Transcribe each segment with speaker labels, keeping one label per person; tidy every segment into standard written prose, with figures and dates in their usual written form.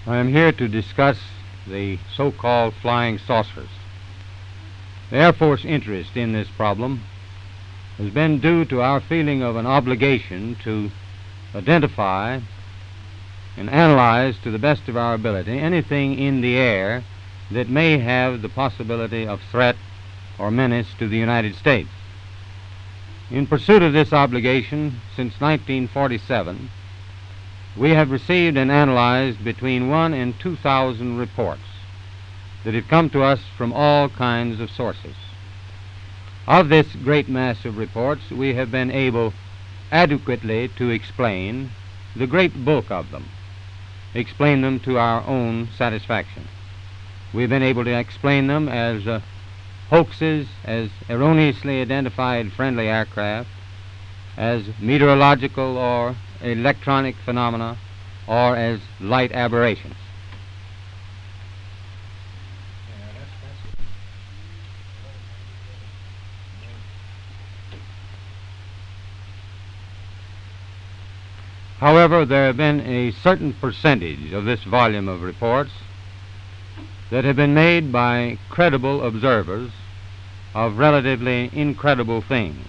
Speaker 1: I am here to discuss the so-called flying saucers. The Air Force interest in this problem has been due to our feeling of an obligation to identify and analyze to the best of our ability anything in the air that may have the possibility of threat or menace to the United States. In pursuit of this obligation, since 1947, we have received and analyzed between 1,000 and 2,000 reports that have come to us from all kinds of sources. Of this great mass of reports, we have been able adequately to explain the great bulk of them, explain them to our own satisfaction. We've been able to explain them as hoaxes, as erroneously identified friendly aircraft, as meteorological or electronic phenomena, or as light aberrations. However, there have been a certain percentage of this volume of reports that have been made by credible observers of relatively incredible things.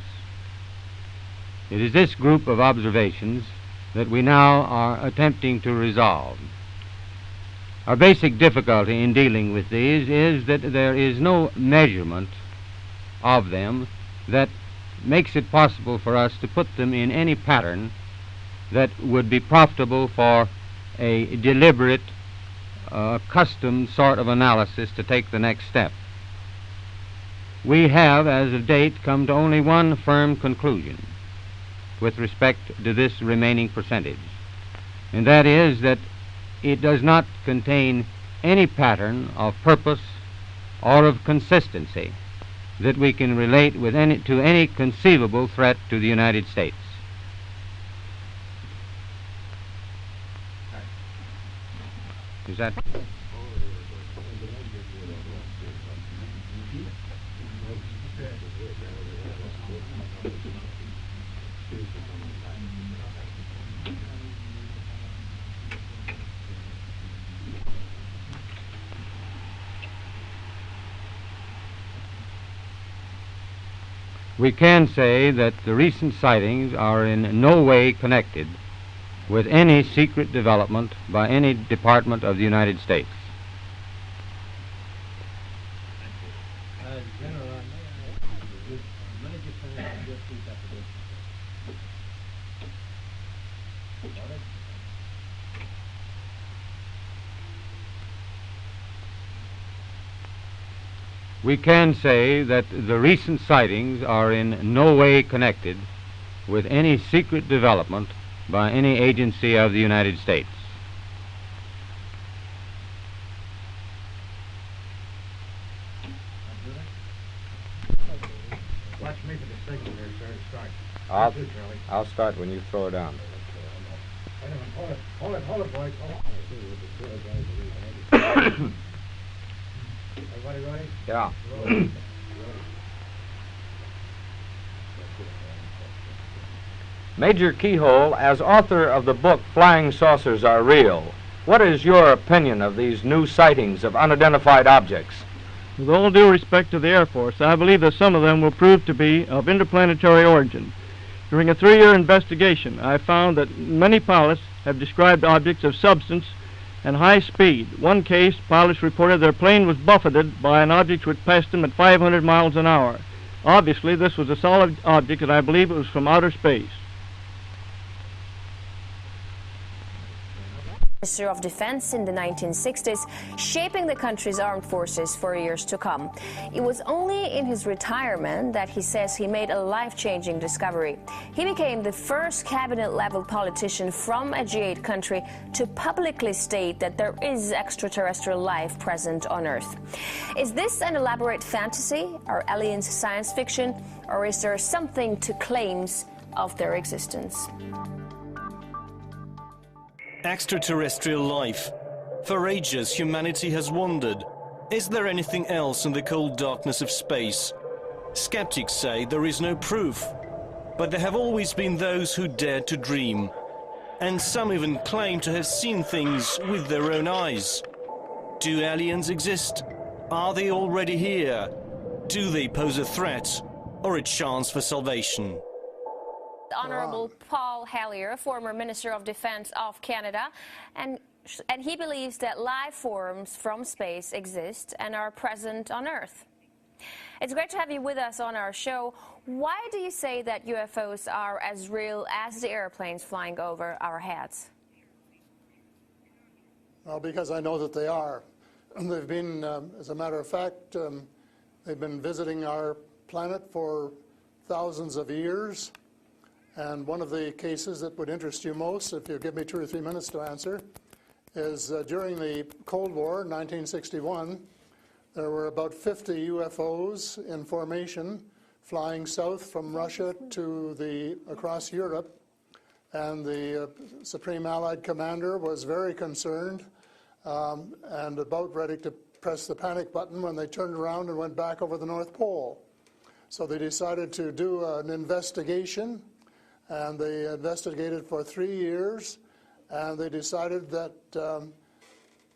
Speaker 1: It is this group of observations that we now are attempting to resolve. Our basic difficulty in dealing with these is that there is no measurement of them that makes it possible for us to put them in any pattern that would be profitable for a deliberate, custom sort of analysis to take the next step. We have, as of date, come to only one firm conclusion with respect to this remaining percentage, and that is that it does not contain any pattern of purpose or of consistency that we can relate with to any conceivable threat to the United States. Is that? We can say that the recent sightings are in no way connected with any secret development by any department of the United States. We can say that the recent sightings are in no way connected with any secret development by any agency of the United States.
Speaker 2: Watch me for the signal there, sir. Start.
Speaker 1: I'll start when you throw it down.
Speaker 2: Wait a minute. Hold it, boys. Hold it. Everybody ready?
Speaker 1: Yeah. Major Keyhoe, as author of the book Flying Saucers Are Real, what is your opinion of these new sightings of unidentified objects?
Speaker 3: With all due respect to the Air Force, I believe that some of them will prove to be of interplanetary origin. During a 3-year investigation, I found that many pilots have described objects of substance and high speed. One case, pilots reported their plane was buffeted by an object which passed them at 500 miles an hour. Obviously, this was a solid object, and I believe it was from outer space.
Speaker 4: Minister of Defense in the 1960s, shaping the country's armed forces for years to come. It was only in his retirement that he says he made a life-changing discovery. He became the first cabinet-level politician from a G8 country to publicly state that there is extraterrestrial life present on Earth. Is this an elaborate fantasy, or aliens science fiction, or is there something to claims of their existence?
Speaker 5: Extraterrestrial life. For ages, humanity has wondered, is there anything else in the cold darkness of space? Skeptics say there is no proof, but there have always been those who dared to dream. And some even claim to have seen things with their own eyes. Do aliens exist? Are they already here? Do they pose a threat or a chance for salvation?
Speaker 4: Honorable Paul Hellyer, former Minister of Defense of Canada, and he believes that life forms from space exist and are present on Earth. It's great to have you with us on our show. Why do you say that UFOs are as real as the airplanes flying over our heads?
Speaker 6: Well, because I know that they are. They've been, as a matter of fact, they've been visiting our planet for thousands of years. And one of the cases that would interest you most, if you give me 2 or 3 minutes to answer, is during the Cold War, 1961, there were about 50 UFOs in formation flying south from Russia to across Europe. And the Supreme Allied Commander was very concerned and about ready to press the panic button when they turned around and went back over the North Pole. So they decided to do an investigation, and they investigated for 3 years, and they decided that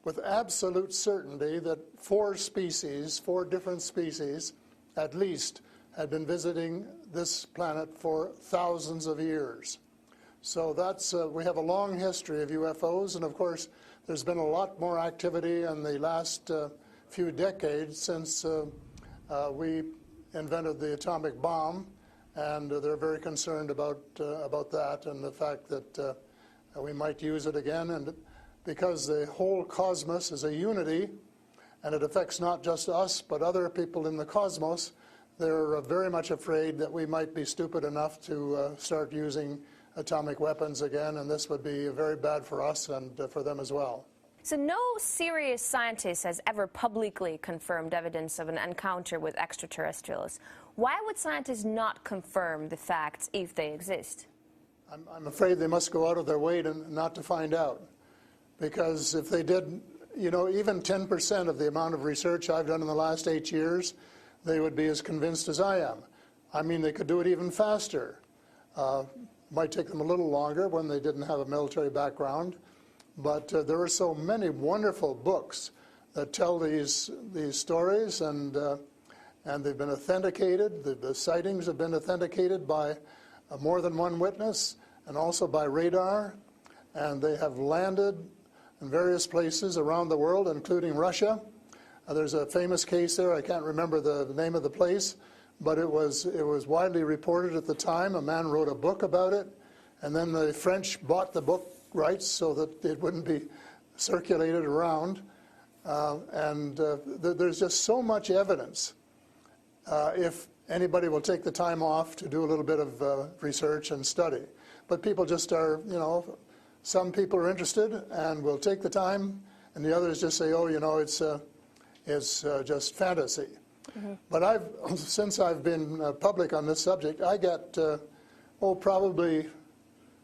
Speaker 6: with absolute certainty that 4 different species at least, had been visiting this planet for thousands of years. So that's, we have a long history of UFOs, and of course there's been a lot more activity in the last few decades since we invented the atomic bomb, and they're very concerned about that and the fact that we might use it again. And because the whole cosmos is a unity, and it affects not just us but other people in the cosmos, they're very much afraid that we might be stupid enough to start using atomic weapons again, and this would be very bad for us and for them as well.
Speaker 4: So no serious scientist has ever publicly confirmed evidence of an encounter with extraterrestrials. Why would scientists not confirm the facts if they exist?
Speaker 6: I'm afraid they must go out of their way not to find out. Because if they did, you know, even 10% of the amount of research I've done in the last 8 years, they would be as convinced as I am. I mean, they could do it even faster. Might take them a little longer when they didn't have a military background. But there are so many wonderful books that tell these stories, and they've been authenticated. The sightings have been authenticated by more than one witness, and also by radar. And they have landed in various places around the world, including Russia. There's a famous case there. I can't remember the name of the place, but it was widely reported at the time. A man wrote a book about it, and then the French bought the book rights so that it wouldn't be circulated around. There's just so much evidence. If anybody will take the time off to do a little bit of research and study. But people just are, you know, some people are interested and will take the time, and the others just say, oh, you know, it's just fantasy. Mm-hmm. But since I've been public on this subject, I get, probably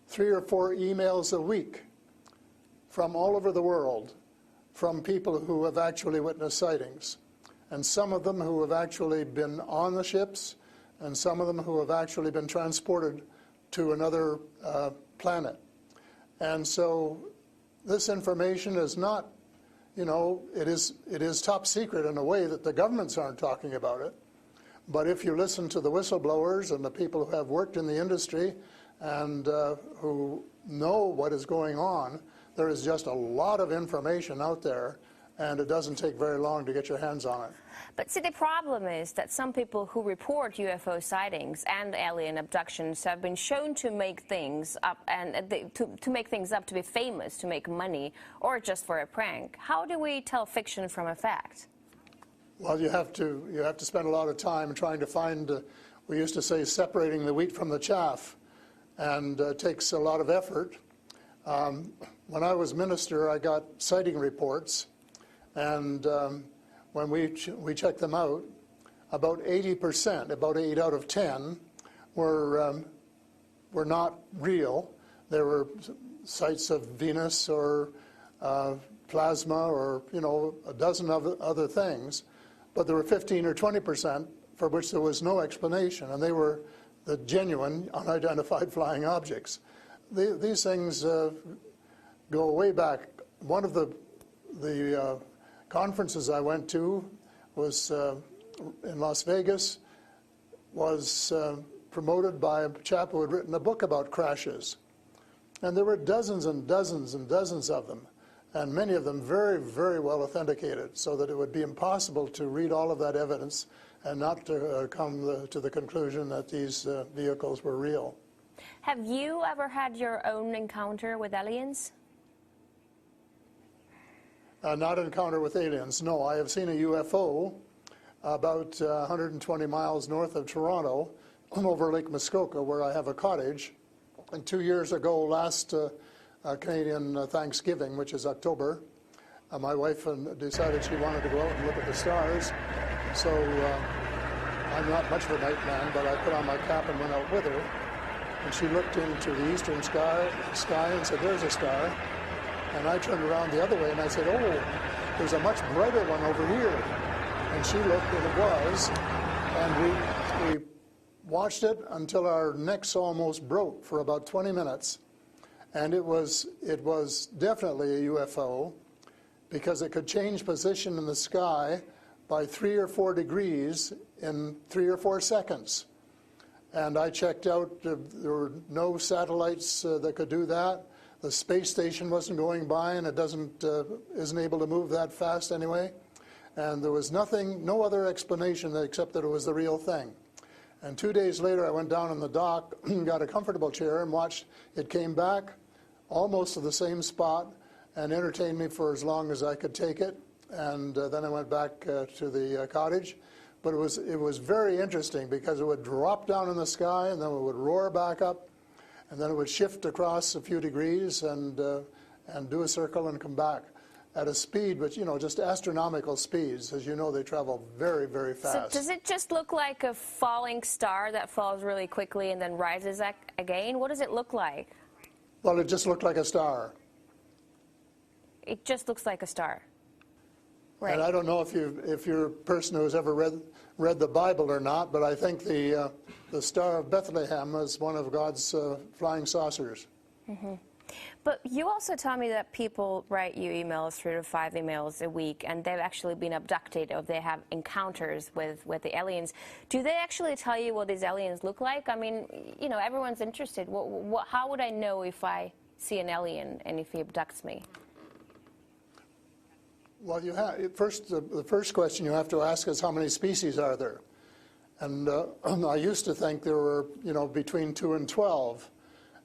Speaker 6: 3 or 4 emails a week from all over the world from people who have actually witnessed sightings. And some of them who have actually been on the ships, and some of them who have actually been transported to another planet. And so this information is not, you know, it is top secret in a way that the governments aren't talking about it. But if you listen to the whistleblowers and the people who have worked in the industry and who know what is going on, there is just a lot of information out there, and it doesn't take very long to get your hands on it.
Speaker 4: But see, the problem is that some people who report UFO sightings and alien abductions have been shown to make things up, and to make things up to be famous, to make money, or just for a prank. How do we tell fiction from a fact?
Speaker 6: Well, you have to spend a lot of time trying to find, we used to say, separating the wheat from the chaff, and it takes a lot of effort. When I was minister, I got sighting reports, and when we checked them out, about 80%, about 8 out of 10, were not real. There were sights of Venus or plasma or, you know, a dozen other things, but there were 15 or 20% for which there was no explanation, and they were the genuine unidentified flying objects. these things go way back. One of the conferences I went to was in Las Vegas, was promoted by a chap who had written a book about crashes. And there were dozens and dozens and dozens of them, and many of them very, very well authenticated, so that it would be impossible to read all of that evidence and not to come to the conclusion that these vehicles were real.
Speaker 4: Have you ever had your own encounter with aliens?
Speaker 6: Not encounter with aliens, no. I have seen a UFO about 120 miles north of Toronto over Lake Muskoka, where I have a cottage. And 2 years ago, last Canadian Thanksgiving, which is October, my wife decided she wanted to go out and look at the stars. So I'm not much of a night man, but I put on my cap and went out with her. And she looked into the eastern sky and said, "There's a star." And I turned around the other way and I said, "Oh, there's a much brighter one over here." And she looked, and it was. And we watched it until our necks almost broke for about 20 minutes. And it was definitely a UFO, because it could change position in the sky by 3 or 4 degrees in 3 or 4 seconds. And I checked out, there were no satellites that could do that. The space station wasn't going by, and it isn't able to move that fast anyway. And there was no other explanation except that it was the real thing. And 2 days later, I went down on the dock, got a comfortable chair, and watched it came back almost to the same spot and entertained me for as long as I could take it. And then I went back to the cottage. But it was very interesting, because it would drop down in the sky, and then it would roar back up, and then it would shift across a few degrees and do a circle and come back at a speed, but just astronomical speeds. As you know, they travel very, very fast.
Speaker 4: So does it just look like a falling star that falls really quickly and then rises again? What does it look like?
Speaker 6: Well, it just looked like a star.
Speaker 4: It just looks like a star. Right.
Speaker 6: And I don't know if you're a person who's ever read the Bible or not, but I think the Star of Bethlehem is one of God's flying saucers.
Speaker 4: Mm-hmm. But you also tell me that people write you emails, 3 to 5 emails a week, and they've actually been abducted, or they have encounters with the aliens. Do they actually tell you what these aliens look like? I mean, everyone's interested. How would I know if I see an alien and if he abducts me?
Speaker 6: Well, the first question you have to ask is, how many species are there? And I used to think there were, between 2 and 12.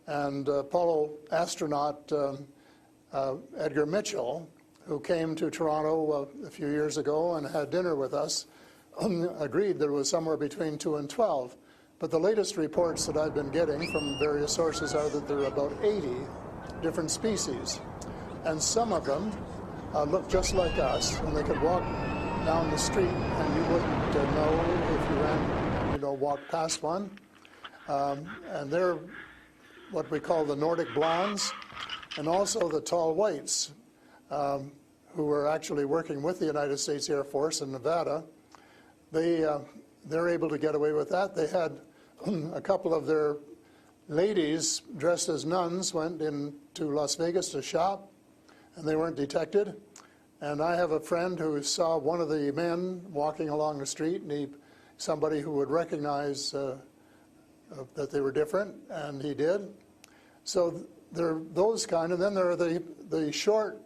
Speaker 6: And Apollo astronaut Edgar Mitchell, who came to Toronto a few years ago and had dinner with us, agreed there was somewhere between 2 and 12. But the latest reports that I've been getting from various sources are that there are about 80 different species. And some of them look just like us, and they could walk down the street and you wouldn't know if you walked past one. And they're what we call the Nordic blondes, and also the tall whites, who were actually working with the United States Air Force in Nevada. They're able to get away with that. They had a couple of their ladies dressed as nuns went into Las Vegas to shop, and they weren't detected. And I have a friend who saw one of the men walking along the street, and somebody who would recognize that they were different, and he did. So there are those kind, and then there are the short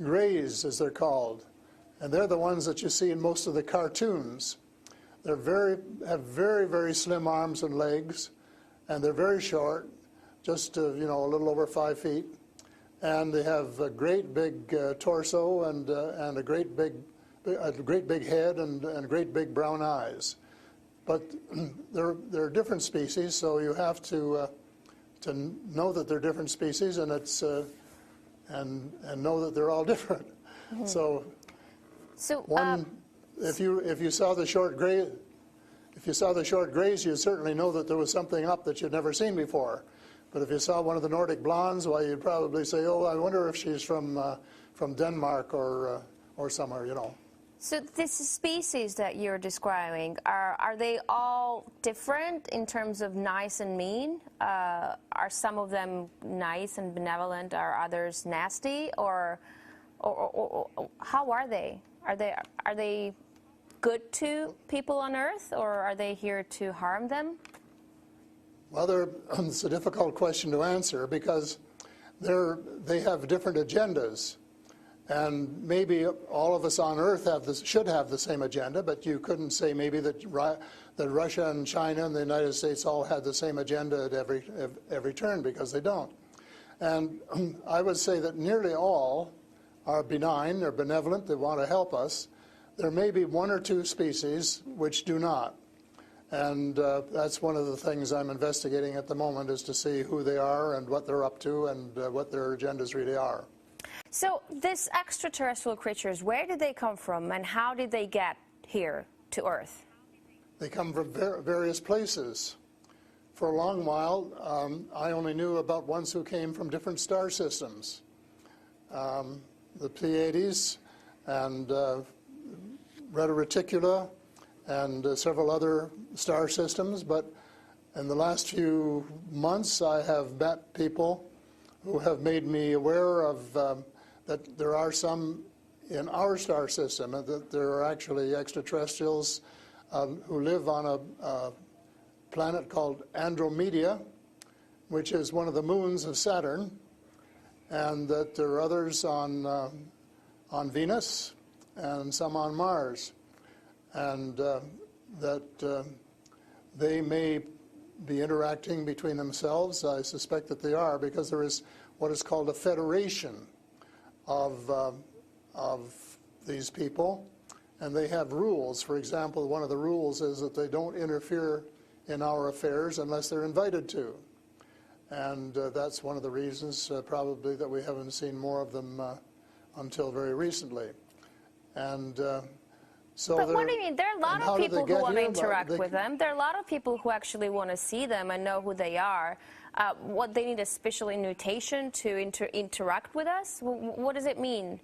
Speaker 6: grays, as they're called, and they're the ones that you see in most of the cartoons. They have very, very slim arms and legs, and they're very short, just a little over 5 feet, and they have a great big torso and a great big head and great big brown eyes. But they're different species, so you have to know that they're different species, and it's and know that they're all different. Mm-hmm. So if you saw the short gray, you'd certainly know that there was something up that you'd never seen before. But if you saw one of the Nordic blondes, well, you'd probably say, "Oh, I wonder if she's from Denmark or somewhere,"
Speaker 4: So these species that you're describing, are they all different in terms of nice and mean? Are some of them nice and benevolent? Are others nasty? Or how are they? Are they good to people on Earth, or are they here to harm them?
Speaker 6: Well, it's a difficult question to answer because they have different agendas. And maybe all of us on Earth should have the same agenda, but you couldn't say maybe that Russia and China and the United States all had the same agenda at every turn, because they don't. And I would say that nearly all are benign, they're benevolent, they want to help us. There may be one or two species which do not. And that's one of the things I'm investigating at the moment, is to see who they are and what they're up to and what their agendas really are.
Speaker 4: So these extraterrestrial creatures, where did they come from and how did they get here to Earth?
Speaker 6: They come from various places. For a long while, I only knew about ones who came from different star systems. The Pleiades and Reta Reticula and several other star systems, but in the last few months I have met people who have made me aware of that there are some in our star system, and that there are actually extraterrestrials who live on a planet called Andromeda, which is one of the moons of Saturn, and that there are others on Venus and some on Mars, and that they may be interacting between themselves. I suspect that they are, because there is what is called a federation of these people, and they have rules. For example, one of the rules is that they don't interfere in our affairs unless they're invited to. And that's one of the reasons probably that we haven't seen more of them until very recently. And so
Speaker 4: but what do you mean? There are a lot of people who want to interact with them. There are a lot of people who actually want to see them and know who they are. What, they need a special invitation to interact with us? What does it mean?